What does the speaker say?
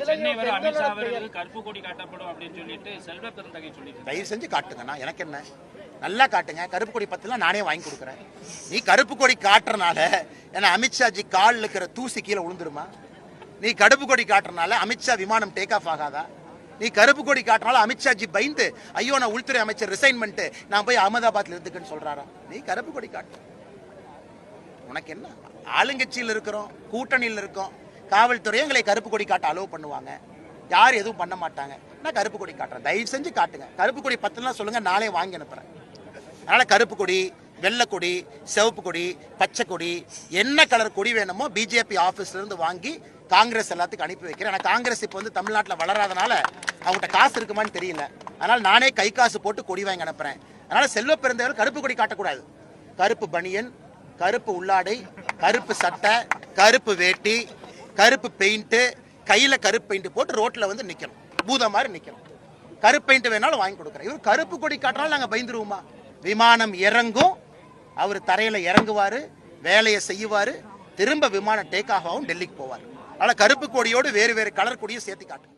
சென்னை வர அமித்ஷா அவர்களுக்கு கருப்பு கொடி காட்டப்படும் அப்படின்னு சொல்லிட்டு செல்வ பெருந்தகை சொல்லிட்டு தயவு செஞ்சு காட்டுங்கண்ணா, எனக்கு என்ன, நல்லா காட்டுங்க. கருப்பு கொடி பத்திலாம் நானே வாங்கி கொடுக்குறேன். நீ கருப்பு கொடி காட்டுறனால ஏன்னா அமித்ஷாஜி காலில் இருக்கிற தூசி கீழே விழுந்துருமா? நீ கருப்பு கொடி காட்டுறனால அமித்ஷா விமானம் டேக் ஆஃப் ஆகாதா? நீ கருப்பு கொடி காட்டுறனால அமித்ஷாஜி பயந்து ஐயோ நான் உள்துறை அமைச்சர் ரிசைன்மெண்ட் நான் போய் அகமதாபாத்ல இருந்துக்குன்னு சொல்றாரா? நீ கருப்பு கொடி காட்டு, உனக்கு என்ன? ஆளுங்கட்சியில் இருக்கிறோம், கூட்டணியில் இருக்கோம், காவல்துறை எங்களை கருப்பு கொடி காட்ட அலோவ் பண்ணுவாங்க, யார் எதுவும் பண்ண மாட்டாங்க. நான் கருப்பு கொடி காட்டுறேன், தயவு செஞ்சு காட்டுங்க. கருப்பு கொடி பத்தலாம் சொல்லுங்க, நாளே வாங்கி அனுப்புறேன். அதனால கருப்பு கொடி, வெள்ளை கொடி, சிவப்பு கொடி, பச்சை கொடி, என்ன கலர் கொடி வேணுமோ பிஜேபி ஆஃபீஸ்ல இருந்து வாங்கி காங்கிரஸ் எல்லாத்துக்கும் அனுப்பி வைக்கிறேன். ஏன்னா காங்கிரஸ் இப்போ வந்து தமிழ்நாட்டில் வளராதனால அவங்ககிட்ட காசு இருக்குமான்னு தெரியல. அதனால நானே கை காசு போட்டு கொடி வாங்கி அனுப்புறேன். அதனால செல்வ பெருந்தகை கருப்பு கொடி காட்டக்கூடாது. கருப்பு பனியன், கருப்பு உள்ளாடை, கருப்பு சட்டை, கருப்பு வேட்டி, கருப்பு பெயிண்ட், கையில கருப்பு பெயிண்ட் போட்டு ரோட்ல வந்து நிக்கணும், பூத மாதிரி நிக்கணும். கருப்பு பெயிண்ட் வேணாலும் வாங்கி கொடுக்குறேன். இவர் கருப்பு கொடி காட்டினாலும் நாங்கள் பயந்துருவோமா? விமானம் இறங்கும், அவர் தரையில இறங்குவாரு, வேலையை செய்வாரு, திரும்ப விமானம் டேக் ஆஃப் ஆகும், டெல்லிக்கு போவார். அதனால கருப்பு கொடியோடு வேறு வேறு கலர் கொடியை சேர்த்து காட்டும்.